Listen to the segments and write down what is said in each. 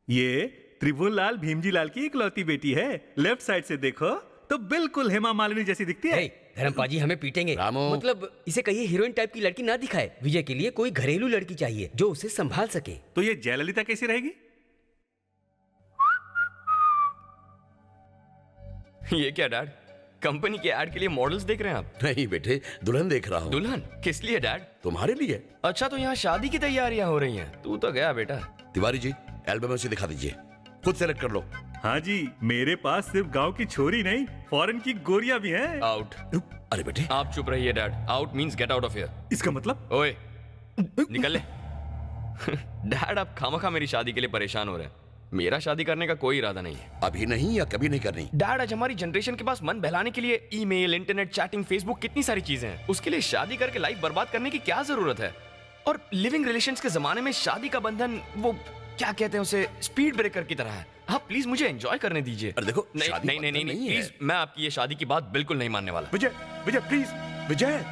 ये त्रिभुवनलाल भीमजीलाल की इकलौती बेटी है। लेफ्ट साइड से देखो तो बिल्कुल हेमा मालिनी जैसी दिखती है। धर्मपा जी हमें पीटेंगे। रामू। मतलब इसे कहिए हीरोइन टाइप की लड़की ना दिखाए। विजय के लिए कोई घरेलू लड़की चाहिए जो उसे संभाल सके। तो ये जयललिता कैसी रहेगी? ये क्या डैड, कंपनी के ऐड के लिए मॉडल्स देख रहे हैं आप? नहीं बेटे, दुल्हन देख रहा हूँ। दुल्हन किस लिए डैड? तुम्हारे लिए। अच्छा, तो यहाँ शादी की तैयारियां हो रही हैं। तू तो गया बेटा। तिवारी जी, एल्बम उसे दिखा दीजिए, खुद सेलेक्ट कर लो। हाँ जी, मेरे पास सिर्फ गांव की छोरी नहीं, फॉरेन की गोरियां भी हैं। आउट। अरे बेटे, आप चुप रहिए dad. Out means get out of here. इसका मतलब? ओए निकल ले। डैड आप खामखा मेरी शादी के लिए परेशान हो रहे हैं। मेरा शादी करने का कोई इरादा नहीं है। अभी नहीं या कभी नहीं करनी? डैड, आज हमारी जनरेशन के पास मन बहलाने के लिए ईमेल, इंटरनेट, चैटिंग, फेसबुक, कितनी सारी चीजें हैं। उसके लिए शादी करके लाइफ बर्बाद करने की क्या जरूरत है? और लिविंग रिलेशंस के जमाने में शादी का बंधन, वो क्या कहते हैं उसे, स्पीड ब्रेकर की तरह है। आप प्लीज मुझे एंजॉय करने दीजिए। अरे देखो, नहीं शादी नहीं नहीं नहीं, नहीं है। प्लीज, मैं आपकी ये शादी की बात बिल्कुल नहीं मानने वाला। विजय, विजय प्लीज, विजय।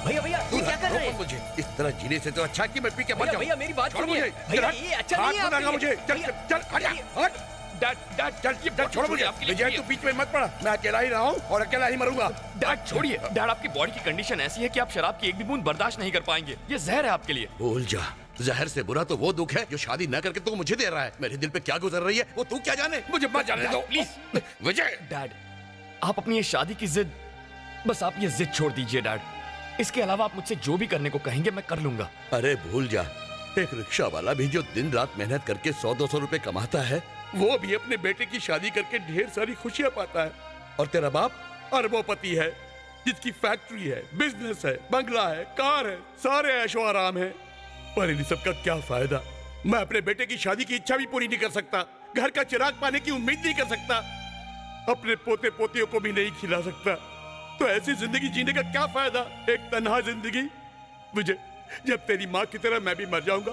भैया भैया ये क्या कर रहे हैं? मुझे इस तरह जीने से तो अच्छा कि मैं पी के मर जाऊं। भैया मेरी बात छोड़ सुनिए। मुझे। भैया चल, ये अच्छा नहीं है हाथ आपके लगा लिए। मुझे। चल भैया, चल चल, हट हट। डैड डैड चल ये चल, छोड़ मुझे। आपके लिए विजय, तू बीच में मत पड़ा। मैं अकेला ही रहा हूँ और अकेला ही मरूंगा। डैड छोड़िए। डैड, आपकी बॉडी की कंडीशन ऐसी है कि आप शराब की एक भी बूंद बर्दाश्त नहीं कर पाएंगे। ये जहर है आपके लिए। भूल जा, जहर से बुरा तो वो दुख है जो शादी न करके तू मुझे दे रहा है। मेरे दिल पे क्या गुजर रही है वो तू क्या जाने। मुझे मत जाने दो प्लीज। विजय। डैड, आप अपनी ये शादी की जिद, बस आप ये जिद छोड़ दीजिए डैड। इसके अलावा आप मुझसे जो भी करने को कहेंगे मैं कर लूंगा। अरे भूल जा, एक रिक्शा वाला भी जो दिन रात मेहनत करके 100-200 रुपए कमाता है, वो भी अपने बेटे की शादी करके ढेर सारी खुशियां पाता है। और तेरा बाप अरबोपति है, जिसकी फैक्ट्री है, बिजनेस है, बंगला है, कार है, सारे ऐशो आराम है। पर इन सब का क्या फायदा? मैं अपने बेटे की शादी की इच्छा भी पूरी नहीं कर सकता, घर का चिराग पाने की उम्मीद नहीं कर सकता, अपने पोते पोतियों को भी नहीं खिला सकता। तो ऐसी जिंदगी जीने का क्या फायदा? एक तन्हा जिंदगी। विजय, जब तेरी माँ की तरह मैं भी मर जाऊंगा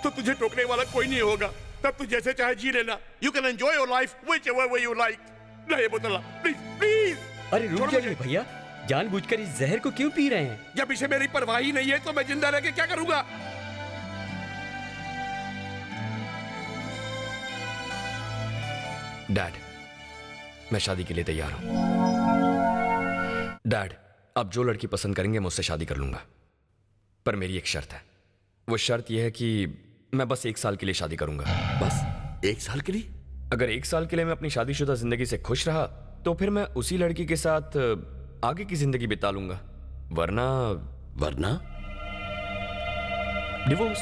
तो तुझे टोकने वाला कोई नहीं होगा। तब तू जैसे चाहे जी लेना। You can enjoy your life whichever way you like. नहीं बोतला, प्लीज प्लीज। अरे रुक जाइए भैया, जानबूझकर इस जहर को क्यों पी रहे हैं? जब इसे मेरी परवाह ही नहीं है तो मैं जिंदा रह के क्या करूंगा? डैड, मैं शादी के लिए तैयार हूं। डैड, आप जो लड़की पसंद करेंगे मैं उससे शादी कर लूंगा। पर मेरी एक शर्त है। वो शर्त यह है कि मैं बस 1 साल के लिए शादी करूंगा। बस 1 साल के लिए? अगर 1 साल के लिए मैं अपनी शादीशुदा जिंदगी से खुश रहा तो फिर मैं उसी लड़की के साथ आगे की जिंदगी बिता लूंगा। वरना वरना डिवोर्स।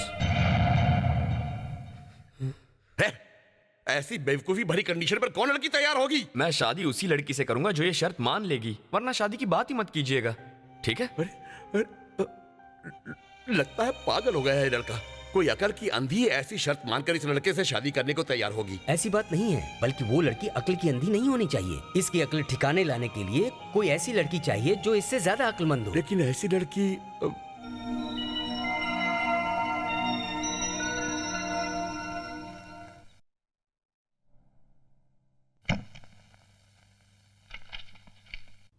ऐसी बेवकूफी भरी कंडीशन पर कौन लड़की तैयार होगी? मैं शादी उसी लड़की से करूंगा जो ये शर्त मान लेगी, वरना शादी की बात ही मत कीजिएगा, ठीक है? लगता है पागल हो गया है लड़का। कोई अकल की अंधी ऐसी शर्त मानकर इस लड़के से शादी करने को तैयार होगी। ऐसी बात नहीं है, बल्कि वो लड़की अक्ल की अंधी नहीं होनी चाहिए। इसकी अक्ल ठिकाने लाने के लिए कोई ऐसी लड़की चाहिए जो इससे ज्यादा अक्लमंद हो। लेकिन ऐसी लड़की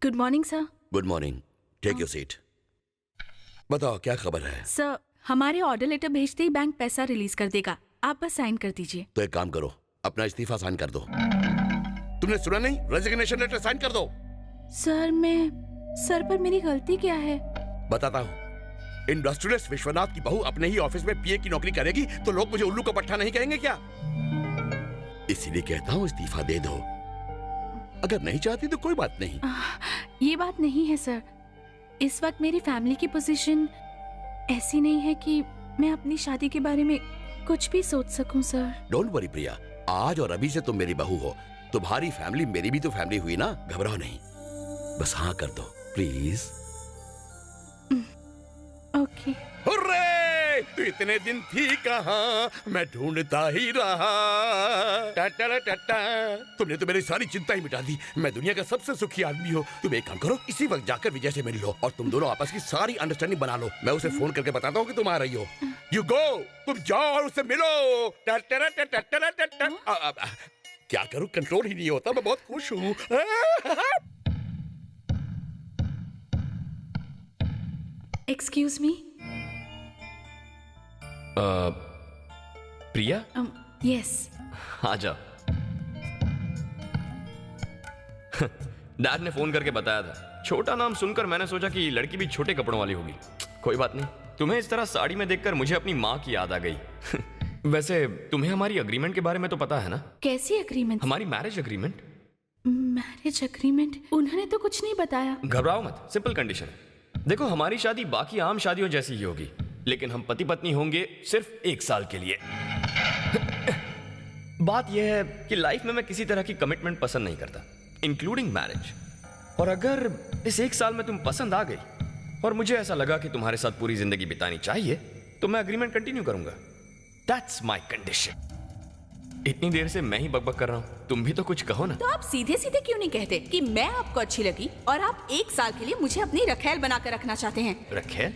good morning sir. Good morning, take your seat. बताओ क्या खबर है? सर, हमारे ऑर्डर लेटर भेजते ही बैंक पैसा रिलीज कर देगा, आप बस साइन कर दीजिए। तो एक काम करो, अपना इस्तीफा साइन कर दो। तुमने सुना नहीं? रेजिग्नेशन लेटर साइन कर दो। सर पर मेरी गलती क्या है? बताता हूँ। इंडस्ट्रियलिस्ट विश्वनाथ की बहू अपने ही ऑफिस में पीए की नौकरी करेगी तो लोग मुझे उल्लू का पट्टा नहीं कहेंगे क्या? इसीलिए कहता हूँ इस्तीफा दे दो। अगर नहीं चाहती तो कोई बात नहीं। ये बात नहीं है सर, इस वक्त मेरी फैमिली की पोजीशन ऐसी नहीं है कि मैं अपनी शादी के बारे में कुछ भी सोच सकूं सर। डोंट वरी प्रिया, आज और अभी से तुम मेरी बहू हो। तुम्हारी फैमिली मेरी भी तो फैमिली हुई ना, घबराओ नहीं। बस हाँ कर दो प्लीज। ओके। हुर्रे! तू इतने दिन थी कहाँ, मैं ढूंढता ही रहा। तुमने तो मेरी सारी चिंता ही मिटा दी। मैं दुनिया का सबसे सुखी आदमी हूँ। तुम एक काम करो, इसी वक्त जाकर विजय से मिल लो और तुम दोनों आपस की सारी अंडरस्टैंडिंग बना लो। मैं उसे फोन करके बताता हूँ कि तुम आ रही हो। यू गो, तुम जाओ और उससे मिलो। क्या करूँ, कंट्रोल ही नहीं होता। मैं बहुत खुश हूँ। Excuse me. प्रिया, यस। आ जाओ। डैड ने फोन करके बताया था। छोटा नाम सुनकर मैंने सोचा कि लड़की भी छोटे कपड़ों वाली होगी। कोई बात नहीं, तुम्हें इस तरह साड़ी में देखकर मुझे अपनी माँ की याद आ गई। वैसे तुम्हें हमारी अग्रीमेंट के बारे में तो पता है ना? कैसी एग्रीमेंट? हमारी मैरिज अग्रीमेंट। Marriage agreement? उन्होंने तो कुछ नहीं बताया। घबराओ मत, सिंपल कंडीशन है। देखो, हमारी शादी बाकी आम शादियों जैसी ही होगी, लेकिन हम पति पत्नी होंगे सिर्फ 1 साल के लिए। बात यह है कि लाइफ में मैं किसी तरह की कमिटमेंट पसंद नहीं करता, इंक्लूडिंग मैरिज। और अगर इस 1 साल में तुम पसंद आ गई और मुझे ऐसा लगा कि तुम्हारे साथ पूरी जिंदगी बितानी चाहिए, तो मैं अग्रीमेंट कंटिन्यू करूंगा। That's my condition. इतनी देर से मैं ही बकबक कर रहा हूं, तुम भी तो कुछ कहो ना। तो आप सीधे सीधे क्यों नहीं कहते कि मैं आपको अच्छी लगी और आप 1 साल के लिए मुझे अपनी रखेल बनाकर रखना चाहते हैं? रखेल?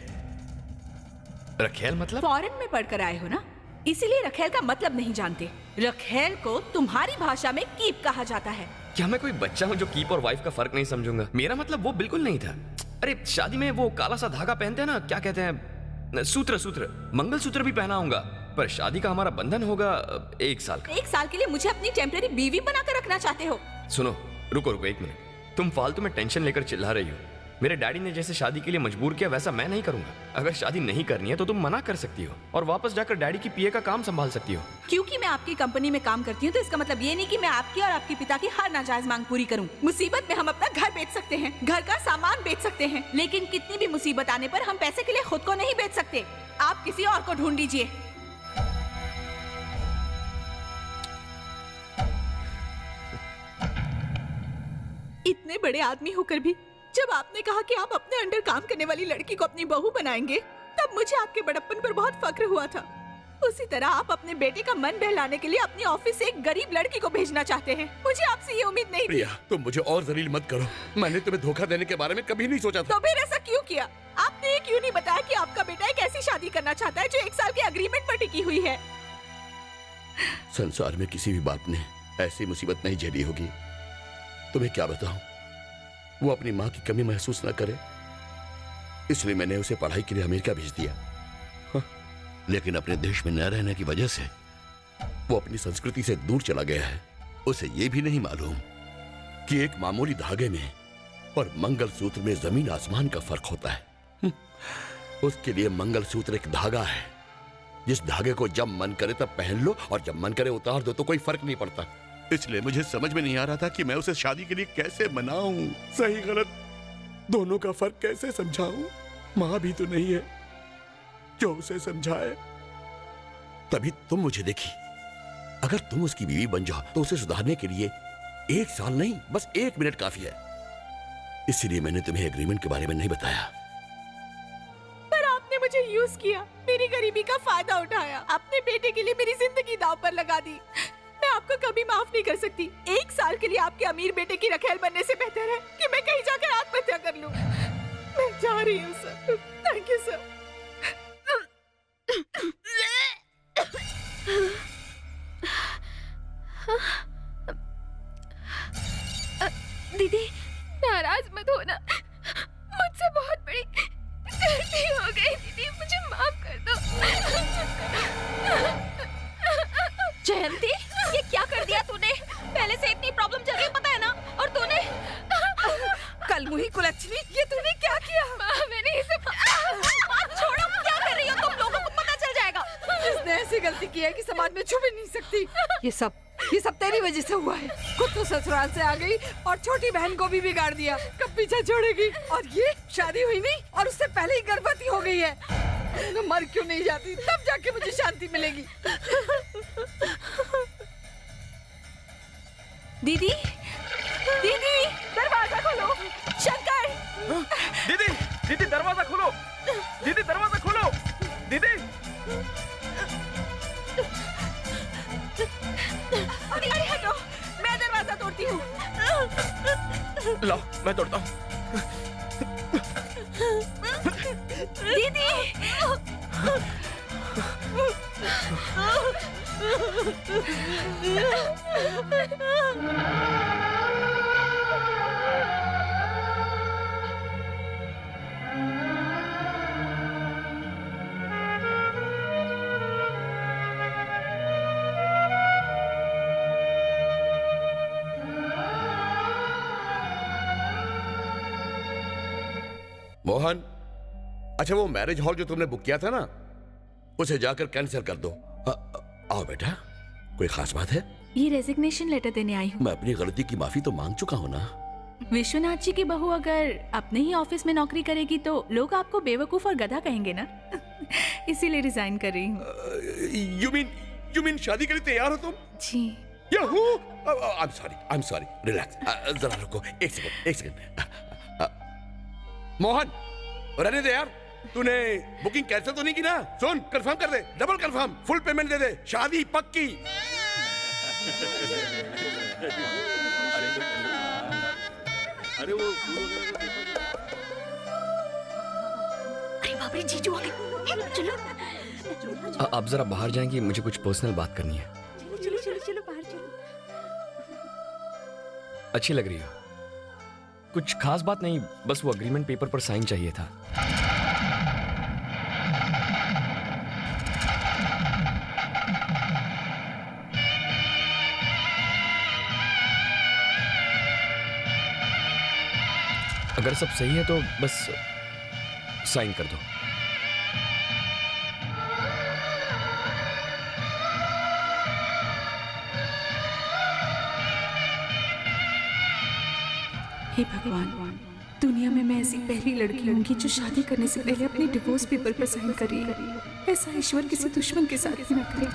रखेल मतलब? फॉरेन में पढ़कर आए हो ना, इसीलिए रखेल का मतलब नहीं जानते। रखेल को तुम्हारी भाषा में कीप कहा जाता है। क्या मैं कोई बच्चा हूं जो कीप और वाइफ का फर्क नहीं समझूंगा? मेरा मतलब वो बिल्कुल नहीं था। अरे शादी में वो काला सा धागा पहनते हैं ना, क्या कहते हैं, सूत्र। मंगलसूत्र भी पहनाऊंगा, पर शादी का हमारा बंधन होगा 1 साल का। 1 साल के लिए मुझे अपनी टेम्पररी बीवी बनाकर रखना चाहते हो? सुनो, रुको 1 मिनट। तुम फालतू में टेंशन लेकर चिल्ला रही हो। मेरे डैडी ने जैसे शादी के लिए मजबूर किया, वैसा मैं नहीं करूंगा। अगर शादी नहीं करनी है तो तुम मना कर सकती हो और वापस जाकर डैडी की पीए का काम संभाल सकती हो। क्योंकि मैं आपकी कंपनी में काम करती हूँ तो इसका मतलब ये नहीं कि मैं आपकी और आपके पिता की हर नाजायज मांग पूरी करूँ। मुसीबत में हम अपना घर बेच सकते हैं, घर का सामान बेच सकते हैं, लेकिन कितनी भी मुसीबत आने पर हम पैसे के लिए खुद को नहीं बेच सकते। आप किसी और को ढूंढ लीजिए। इतने बड़े आदमी होकर भी जब आपने कहा कि आप अपने अंडर काम करने वाली लड़की को अपनी बहू बनाएंगे, तब मुझे आपके बड़प्पन पर बहुत फक्र हुआ था। उसी तरह आप अपने बेटे का मन बहलाने के लिए अपनी ऑफिस से एक गरीब लड़की को भेजना चाहते हैं। मुझे आपसे ये उम्मीद नहीं थी। प्रिया, तुम मुझे और जलील मत करो। मैंने तुम्हें धोखा देने के बारे में कभी नहीं सोचा था। तो फिर ऐसा क्यों किया? आपने ये क्यों नहीं बताया कि आपका बेटा एक ऐसी शादी करना चाहता है जो 1 साल के अग्रीमेंट पर टिकी हुई है? संसार में किसी भी बाप ने ऐसी मुसीबत नहीं झेली होगी। तुम्हें क्या बताऊं, वो अपनी माँ की कमी महसूस न करे, इसलिए मैंने उसे पढ़ाई के लिए अमेरिका भेज दिया। हाँ, लेकिन अपने देश में न रहने की वजह से वो अपनी संस्कृति से दूर चला गया है। उसे ये भी नहीं मालूम कि एक मामूली धागे में और मंगलसूत्र में जमीन आसमान का फर्क होता है। उसके लिए मंगलसूत्र एक धागा है, जिस धागे को जब मन करे तब पहन लो और जब मन करे उतार दो, तो कोई फर्क नहीं पड़ता। इसलिए मुझे समझ में नहीं आ रहा था कि मैं उसे शादी के लिए कैसे मनाऊं, सही गलत दोनों का फर्क कैसे समझाऊं। मां भी तो नहीं है जो उसे समझाए। तभी तुम मुझे देखी। अगर तुम उसकी बीवी बन जाओ तो उसे सुधारने के लिए 1 साल नहीं, बस 1 मिनट काफी है। इसलिए मैंने तुम्हें एग्रीमेंट के बारे में नहीं बताया। पर आपने मुझे यूज किया, मेरी गरीबी का फायदा उठाया, अपने बेटे के लिए मेरी जिंदगी दांव पर लगा दी। मैं आपको कभी माफ नहीं कर सकती। 1 साल के लिए आपके अमीर बेटे की रखेल बनने से बेहतर है कि मैं कहीं जाकर आत्महत्या कर लूं। मैं जा रही हूँ सर। Thank you sir. दीदी, नाराज मत होना, मुझसे बहुत बड़ी गलती हो गई। दीदी, मुझे माफ कर दो। जयंती, ये क्या कर दिया तूने? पहले से इतनी प्रॉब्लम चल रही है, पता है ना? और तूने कल मुही कुलच्छनी, ये तूने क्या किया? मैंने इसे छोड़ो, क्या कर रही हो तुम? लोगों को पता चल जाएगा। इसने ऐसी गलती की है कि समाज में छुप ही नहीं सकती। ये सब तेरी वजह से हुआ है। खुद तो ससुराल से आ गई और छोटी बहन को भी बिगाड़ दिया। कब पीछे छोड़ेगी? और ये शादी हुई नहीं और उससे पहले ही गर्भवती हो गई है। मैं मर क्यों नहीं जाती? तब जाके मुझे शांति मिलेगी। दीदी, दीदी, दरवाजा खोलो। शंकर, दीदी दरवाजा खोलो। दीदी दरवाजा खोलो। दीदी, अरे हटो, मैं दरवाजा तोड़ती हूँ। लाओ, मैं तोड़ता हूँ। दीदी, मोहन, अच्छा वो मैरिज हॉल जो तुमने बुक किया था ना, उसे जाकर कैंसिल कर दो। आओ बेटा, कोई खास बात है? ये रेजिग्नेशन लेटर देने आई हूँ। मैं अपनी गलती की माफी तो मांग चुका हूँ ना। विश्वनाथ जी की बहू अगर अपने ही ऑफिस में नौकरी करेगी तो लोग आपको बेवकूफ और गधा कहेंगे ना। इसीलिए रिजाइन कर रही हूँ। यू मीन शादी के लिए तैयार हो तुम? जी। Yahoo! I am sorry, relax. जरा रुको, एक सेकंड। मोहन, रहने दे यार। तूने बुकिंग कैंसिल तो नहीं की ना? सुन, कंफर्म कर दे, डबल कंफर्म, फुल पेमेंट दे दे, शादी पक्की। अरे वो अरे बाप रे, जीजू आ गए। चलो आप जरा बाहर जाएंगे, मुझे कुछ पर्सनल बात करनी है। चलो चलो चलो बाहर चलो। अच्छी लग रही हो। कुछ खास बात नहीं, बस वो अग्रीमेंट पेपर पर साइन चाहिए था। अगर सब सही है तो बस साइन कर दो। हे भगवान, दुनिया में मैं ऐसी पहली लड़की होंगी जो शादी करने से पहले अपने डिवोर्स पेपर पर साइन करी है। ऐसा ईश्वर किसी दुश्मन के साथ ही न करे।